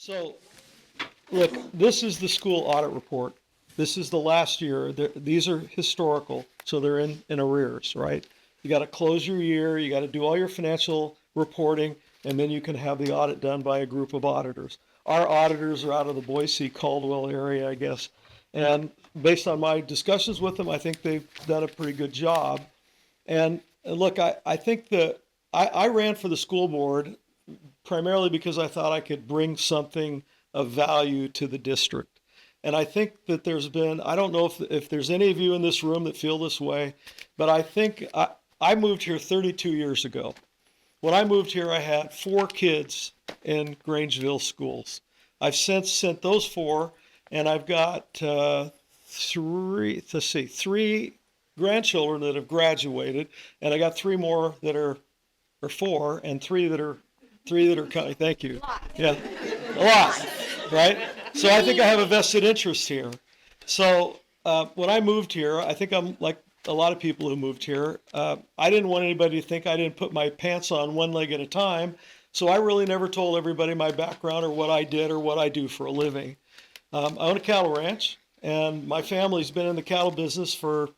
So, look, this is the school audit report. This is the last year. These are historical, so they're in arrears, right? You got to close your year, you got to do all your financial reporting, and then you can have the audit done by a group of auditors. Our auditors are out of the Boise, Caldwell area, I guess. And based on my discussions with them, I think they've done a pretty good job. And look, I think that I ran for the school board primarily because I thought I could bring something of value to the district. And I think that there's been, I don't know if there's any of you in this room that feel this way, but I think I moved here 32 years ago. When I moved here, I had 4 kids in Grangeville schools. I've since sent those 4, and I've got three grandchildren that have graduated, and I got 3 more that are, or 4, and 3 that are coming. Thank you. Yeah, a lot, right? So I think I have a vested interest here. So when I moved here, I think I'm like a lot of people who moved here. I didn't want anybody to think I didn't put my pants on one leg at a time. So I really never told everybody my background or what I did or what I do for a living. I own a cattle ranch, and my family's been in the cattle business for,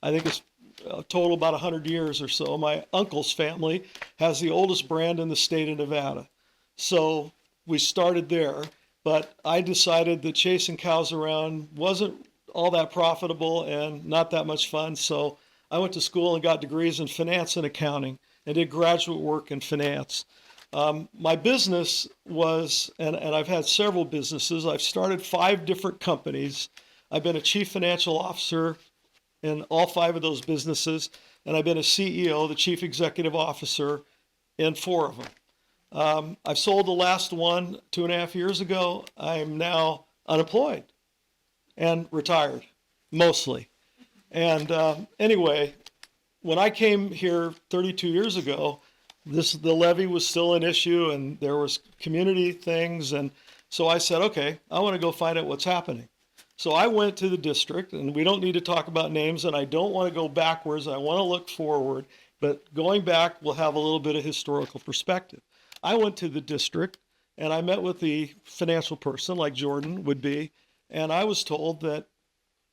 I think it's a total about 100 years or so. My uncle's family has the oldest brand in the state of Nevada. So we started there, but I decided that chasing cows around wasn't all that profitable and not that much fun. So I went to school and got degrees in finance and accounting and did graduate work in finance. My business was, and I've had several businesses. I've started 5 different companies. I've been a chief financial officer in all 5 of those businesses, and I've been a CEO, the chief executive officer, in 4 of them. I've sold the last one 2.5 years ago. I'm now unemployed and retired, mostly. And anyway, when I came here 32 years ago, the levy was still an issue, and there was community things, and so I said, okay, I want to go find out what's happening. So I went to the district, and we don't need to talk about names, and I don't want to go backwards. I want to look forward, but going back will have a little bit of historical perspective. I went to the district, and I met with the financial person, like Jordan would be, and I was told that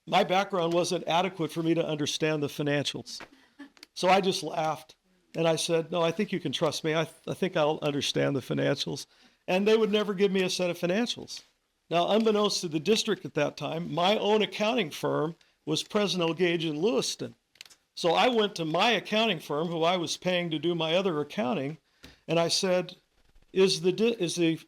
my background wasn't adequate for me to understand the financials. So I just laughed, and I said, no, I think you can trust me. I think I'll understand the financials. And they would never give me a set of financials. Now, unbeknownst to the district at that time, my own accounting firm was Presnell Gage in Lewiston. So I went to my accounting firm, who I was paying to do my other accounting, and I said, is the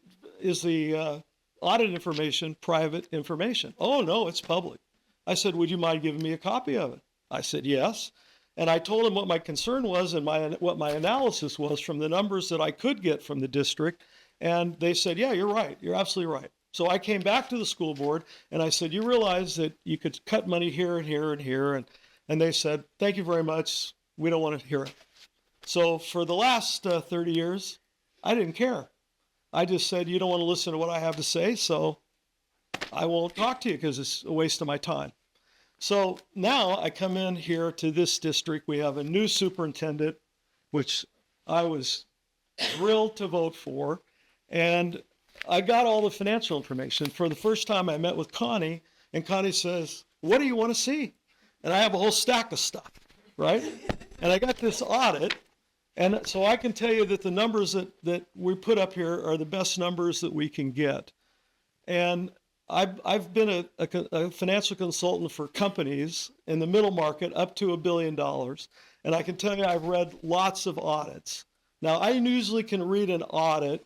audit information private information? Oh, no, it's public. I said, would you mind giving me a copy of it? I said, yes. And I told him what my concern was and what my analysis was from the numbers that I could get from the district. And they said, yeah, you're right. You're absolutely right. So I came back to the school board and I said, you realize that you could cut money here and here and here. And they said, thank you very much. We don't want to hear it. So for the last 30 years, I didn't care. I just said, you don't want to listen to what I have to say, so I won't talk to you because it's a waste of my time. So now I come in here to this district. We have a new superintendent, which I was thrilled to vote for. And I got all the financial information. For the first time, I met with Connie, and Connie says, what do you want to see? And I have a whole stack of stuff, right? And I got this audit. And so I can tell you that the numbers that we put up here are the best numbers that we can get. And I've been a financial consultant for companies in the middle market up to $1 billion. And I can tell you I've read lots of audits. Now, I usually can read an audit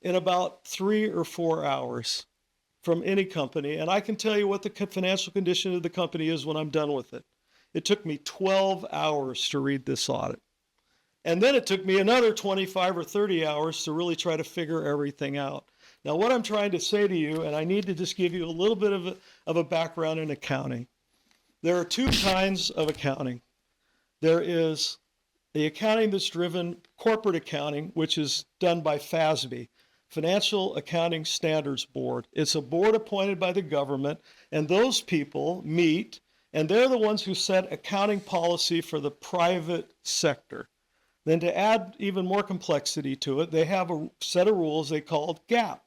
in about 3 or 4 hours from any company. And I can tell you what the financial condition of the company is when I'm done with it. It took me 12 hours to read this audit. And then it took me another 25 or 30 hours to really try to figure everything out. Now, what I'm trying to say to you, and I need to just give you a little bit of a background in accounting. There are 2 kinds of accounting. There is the accounting that's driven corporate accounting, which is done by FASB, Financial Accounting Standards Board. It's a board appointed by the government, and those people meet, and they're the ones who set accounting policy for the private sector. Then to add even more complexity to it, they have a set of rules they call GAAP.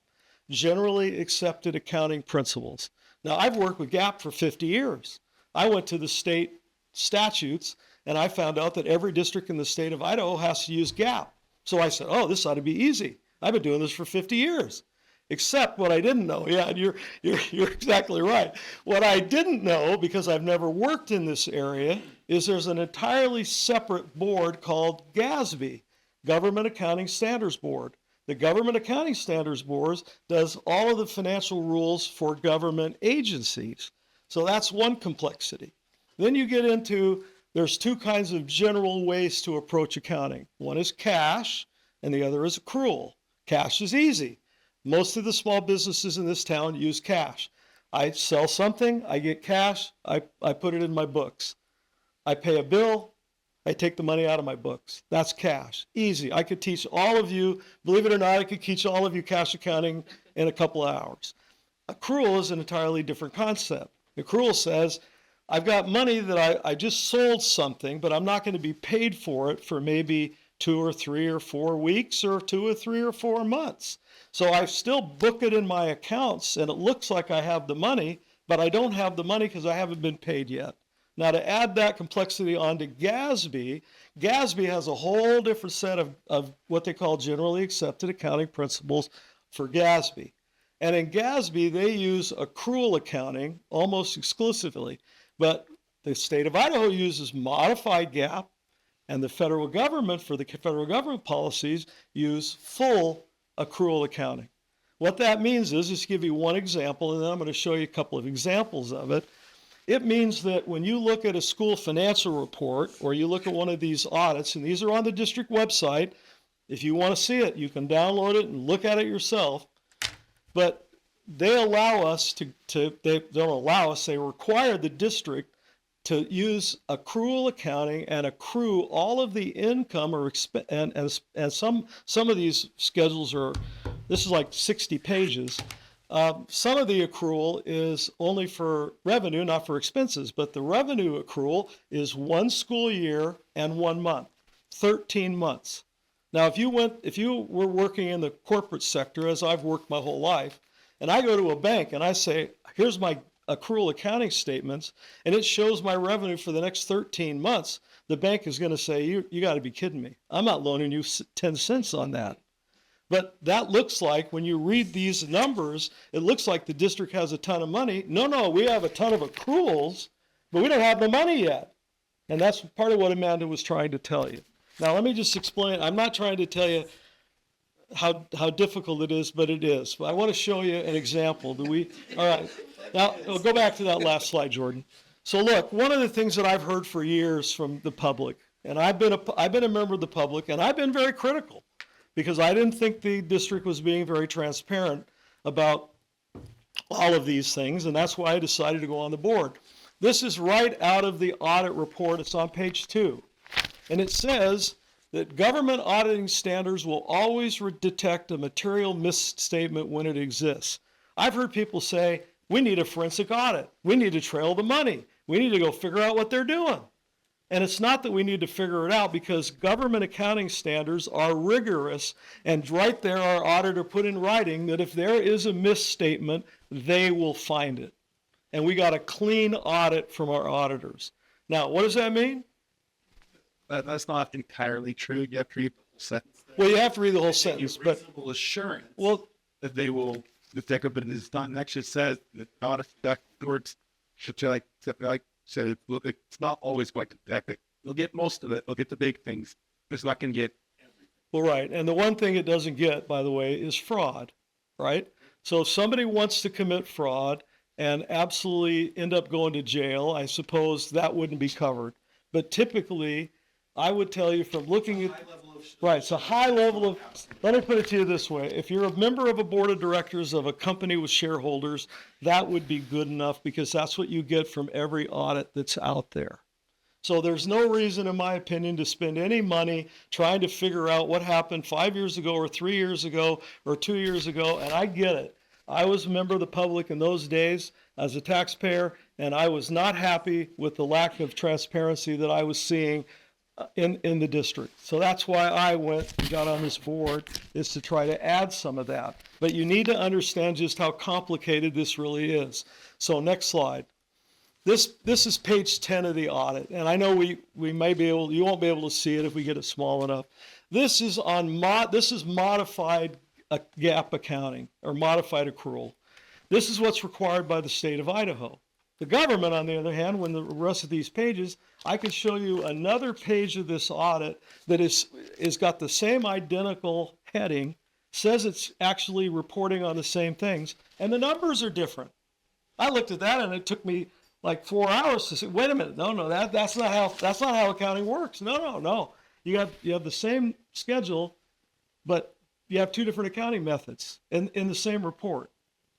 generally accepted accounting principles. Now, I've worked with GAAP for 50 years. I went to the state statutes and I found out that every district in the state of Idaho has to use GAAP. So I said, oh, this ought to be easy. I've been doing this for 50 years. Except what I didn't know, yeah, you're exactly right. What I didn't know, because I've never worked in this area, is there's an entirely separate board called GASB, Government Accounting Standards Board. The Government Accounting Standards Board does all of the financial rules for government agencies. So that's one complexity. Then you get into, there's two kinds of general ways to approach accounting. One is cash, and the other is accrual. Cash is easy. Most of the small businesses in this town use cash. I sell something, I get cash, I put it in my books. I pay a bill, I take the money out of my books. That's cash. Easy. I could teach all of you, believe it or not, I could teach all of you cash accounting in a couple of hours. Accrual is an entirely different concept. Accrual says, I've got money that I just sold something, but I'm not going to be paid for it for maybe 2 or 3 or 4 weeks or 2 or 3 or 4 months. So I still book it in my accounts and it looks like I have the money, but I don't have the money because I haven't been paid yet. Now to add that complexity onto GASB, GASB has a whole different set of what they call generally accepted accounting principles for GASB. And in GASB, they use accrual accounting almost exclusively, but the state of Idaho uses modified GAAP, and the federal government, for the federal government policies, use full accrual accounting. What that means is, just to give you one example, and then I'm going to show you a couple of examples of it. It means that when you look at a school financial report, or you look at one of these audits, and these are on the district website, if you want to see it, you can download it and look at it yourself. But they allow us they don't allow us, they require the district to use accrual accounting and accrue all of the income or expense, and some of these schedules are, this is like 60 pages. Some of the accrual is only for revenue, not for expenses, but the revenue accrual is 1 school year and 1 month, 13 months. Now, if you were working in the corporate sector, as I've worked my whole life, and I go to a bank and I say, here's my accrual accounting statements, and it shows my revenue for the next 13 months, the bank is going to say, you got to be kidding me. I'm not loaning you 10 cents on that. But that looks like, when you read these numbers, it looks like the district has a ton of money. No, we have a ton of accruals, but we don't have the money yet. And that's part of what Amanda was trying to tell you. Now, let me just explain. I'm not trying to tell you how difficult it is, but it is. But I want to show you an example. All right. Now, we'll go back to that last slide, Jordan. So look, one of the things that I've heard for years from the public, and I've been a member of the public, and I've been very critical because I didn't think the district was being very transparent about all of these things, and that's why I decided to go on the board. This is right out of the audit report. It's on page 2. And it says that government auditing standards will always detect a material misstatement when it exists. I've heard people say, we need a forensic audit. We need to trail the money. We need to go figure out what they're doing. And it's not that we need to figure it out, because government accounting standards are rigorous, and right there our auditor put in writing that if there is a misstatement, they will find it. And we got a clean audit from our auditors. Now, what does that mean? That's not entirely true. You have to read the whole sentence. Well, you have to read the whole sentence, but reasonable assurance that they will detect it, but it's not. And actually, says that audit words should said it's not always going to detect it. They'll get most of it. They'll get the big things. It's not going to get everything. Well, right. And the one thing it doesn't get, by the way, is fraud, right? So if somebody wants to commit fraud and absolutely end up going to jail, I suppose that wouldn't be covered. But typically, I would tell you from looking at, right, it's a high level of, let me put it to you this way. If you're a member of a board of directors of a company with shareholders, that would be good enough, because that's what you get from every audit that's out there. So there's no reason, in my opinion, to spend any money trying to figure out what happened 5 years ago or 3 years ago or 2 years ago. And I get it. I was a member of the public in those days as a taxpayer, and I was not happy with the lack of transparency that I was seeing in the district. So that's why I went and got on this board, is to try to add some of that. But you need to understand just how complicated this really is. So next slide. This is page 10 of the audit, and I know we may be able, you won't be able to see it if we get it small enough. This is modified GAAP accounting, or modified accrual. This is what's required by the state of Idaho. The government, on the other hand, when the rest of these pages, I can show you another page of this audit that is got the same identical heading, says it's actually reporting on the same things, and the numbers are different. I looked at that and it took me like 4 hours to say, wait a minute, no, that's not how accounting works. No. You have the same schedule, but you have two different accounting methods in the same report.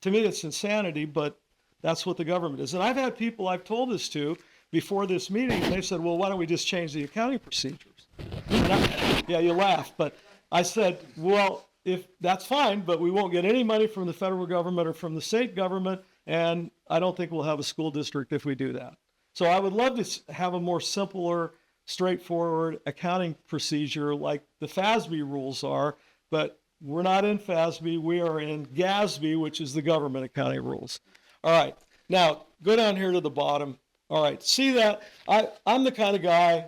To me, it's insanity, but that's what the government is. And I've had people I've told this to before this meeting, and they said, well, why don't we just change the accounting procedures? Yeah, you laugh, but I said, well, if that's fine, but we won't get any money from the federal government or from the state government, and I don't think we'll have a school district if we do that. So I would love to have a more simpler, straightforward accounting procedure like the FASB rules are, but we're not in FASB, we are in GSD, which is the government accounting rules. All right, now go down here to the bottom. All right, see that? I'm the kind of guy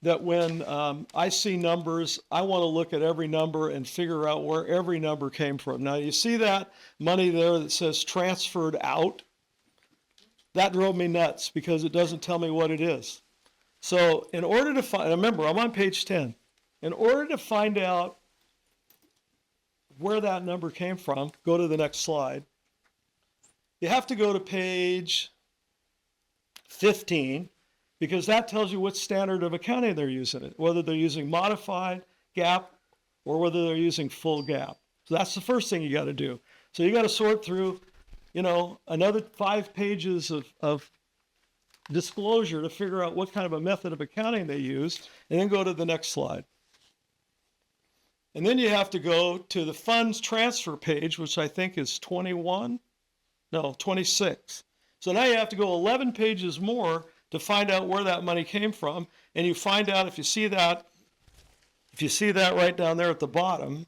that when I see numbers, I want to look at every number and figure out where every number came from. Now, you see that money there that says transferred out? That drove me nuts because it doesn't tell me what it is. So in order to find, remember, I'm on page 10. In order to find out where that number came from, go to the next slide. You have to go to page 15, because that tells you what standard of accounting they're using, whether they're using modified GAAP or whether they're using full GAAP. So that's the first thing you got to do. So you got to sort through, another 5 pages of disclosure to figure out what kind of a method of accounting they use, and then go to the next slide. And then you have to go to the funds transfer page, which I think is 26. So now you have to go 11 pages more to find out where that money came from. And you find out, if you see that right down there at the bottom,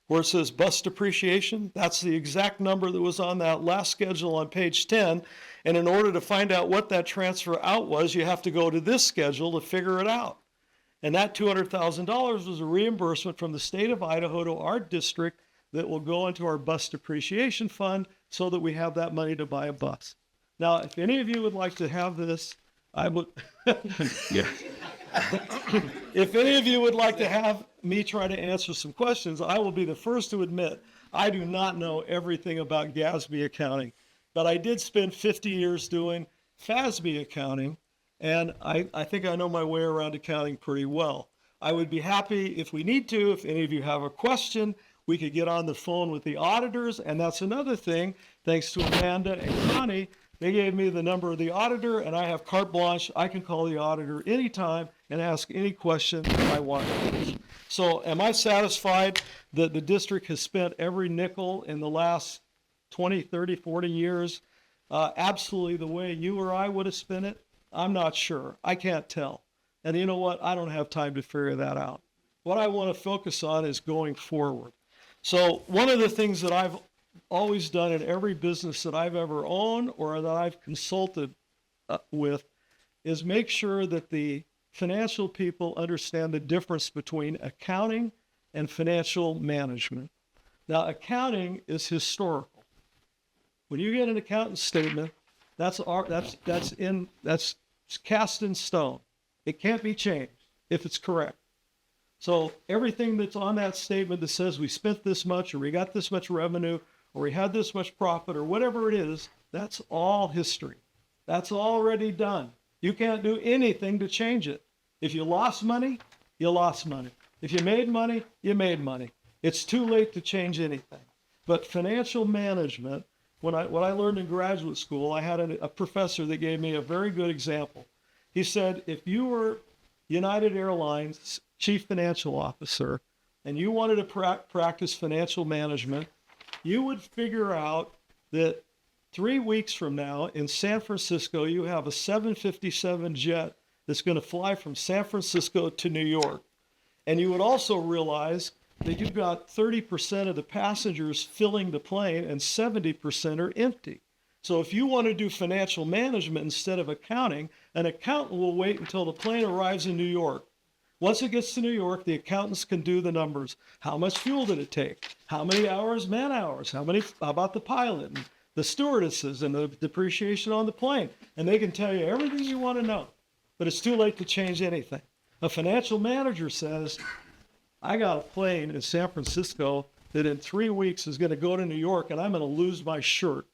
where it says bus depreciation, that's the exact number that was on that last schedule on page 10. And in order to find out what that transfer out was, you have to go to this schedule to figure it out. And that $200,000 was a reimbursement from the state of Idaho to our district that will go into our bus depreciation fund so that we have that money to buy a bus. Now, if any of you would like to have this, I would. Yeah. If any of you would like to have me try to answer some questions, I will be the first to admit I do not know everything about GSD accounting, but I did spend 50 years doing FASB accounting, and I think I know my way around accounting pretty well. I would be happy if we need to, if any of you have a question, we could get on the phone with the auditors, and that's another thing, thanks to Amanda and Connie, they gave me the number of the auditor, and I have carte blanche. I can call the auditor anytime and ask any question that I want. So am I satisfied that the district has spent every nickel in the last 20, 30, 40 years absolutely the way you or I would have spent it? I'm not sure. I can't tell. And you know what? I don't have time to figure that out. What I want to focus on is going forward. So one of the things that I've always done in every business that I've ever owned or that I've consulted with is make sure that the financial people understand the difference between accounting and financial management. Now, accounting is historical. When you get an accountant statement, that's cast in stone. It can't be changed if it's correct. So everything that's on that statement that says we spent this much or we got this much revenue or we had this much profit or whatever it is, that's all history. That's already done. You can't do anything to change it. If you lost money, you lost money. If you made money, you made money. It's too late to change anything. But financial management, what I learned in graduate school, I had a professor that gave me a very good example. He said, if you were United Airlines chief financial officer and you wanted to practice financial management, you would figure out that 3 weeks from now in San Francisco, you have a 757 jet that's going to fly from San Francisco to New York. And you would also realize that you've got 30% of the passengers filling the plane and 70% are empty. So if you want to do financial management instead of accounting, an accountant will wait until the plane arrives in New York. Once it gets to New York, the accountants can do the numbers. How much fuel did it take? How many hours, man hours? How about the pilot and the stewardesses and the depreciation on the plane? And they can tell you everything you want to know, but it's too late to change anything. A financial manager says, I got a plane in San Francisco that in 3 weeks is going to go to New York and I'm going to lose my shirt.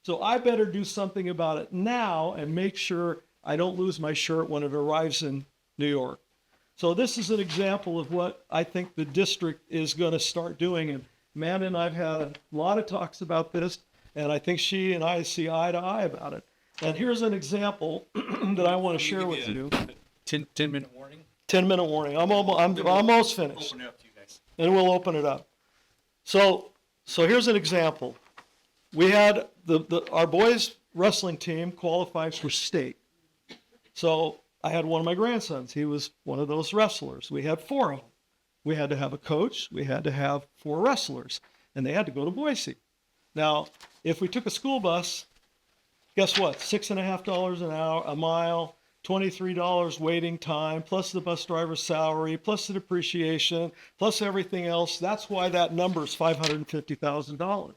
So I better do something about it now and make sure I don't lose my shirt when it arrives in New York. So this is an example of what I think the district is going to start doing. And Amanda and I've had a lot of talks about this, and I think she and I see eye to eye about it. And here's an example that I want to share with you. 10-minute warning. 10-minute warning. I'm almost finished. Open it up to you guys. And we'll open it up. So here's an example. We had our boys wrestling team qualified for state. So I had one of my grandsons. He was one of those wrestlers. We had 4 of them. We had to have a coach. We had to have 4 wrestlers, and they had to go to Boise. Now, if we took a school bus, guess what? $6.50 an hour, a mile, $23 waiting time, plus the bus driver's salary, plus the depreciation, plus everything else. That's why that number is $550,000.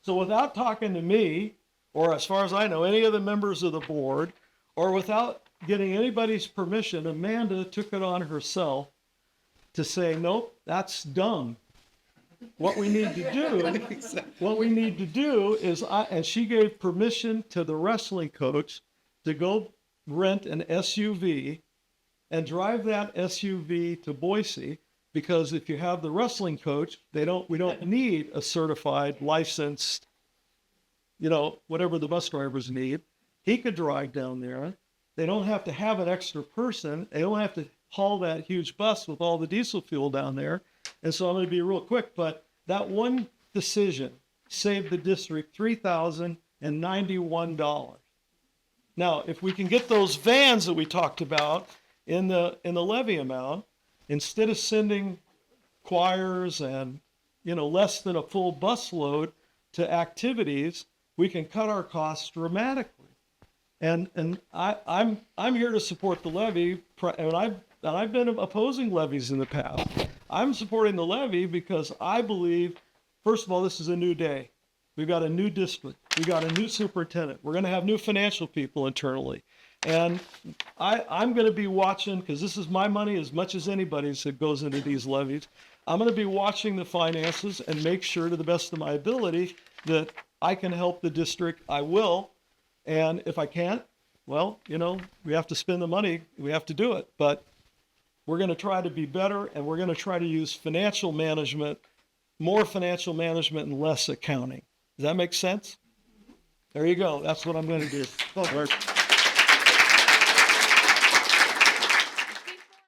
So without talking to me, or as far as I know, any of the members of the board, or without getting anybody's permission, Amanda took it on herself to say, nope, that's dumb. What we need to do is, and she gave permission to the wrestling coach to go rent an SUV and drive that SUV to Boise, because if you have the wrestling coach, we don't need a certified, licensed, whatever the bus drivers need. He could drive down there. They don't have to have an extra person. They don't have to haul that huge bus with all the diesel fuel down there. And so I'm going to be real quick, but that one decision saved the district $3,091. Now, if we can get those vans that we talked about in the levy amount, instead of sending choirs and less than a full bus load to activities, we can cut our costs dramatically. And I'm here to support the levy, and I've been opposing levies in the past. I'm supporting the levy because I believe, first of all, this is a new day. We've got a new district. We've got a new superintendent. We're going to have new financial people internally. And I'm going to be watching, because this is my money as much as anybody's that goes into these levies. I'm going to be watching the finances and make sure to the best of my ability that I can help the district. I will. And if I can't, well, we have to spend the money. We have to do it. But we're going to try to be better, and we're going to try to use financial management, more financial management and less accounting. Does that make sense? There you go. That's what I'm going to do.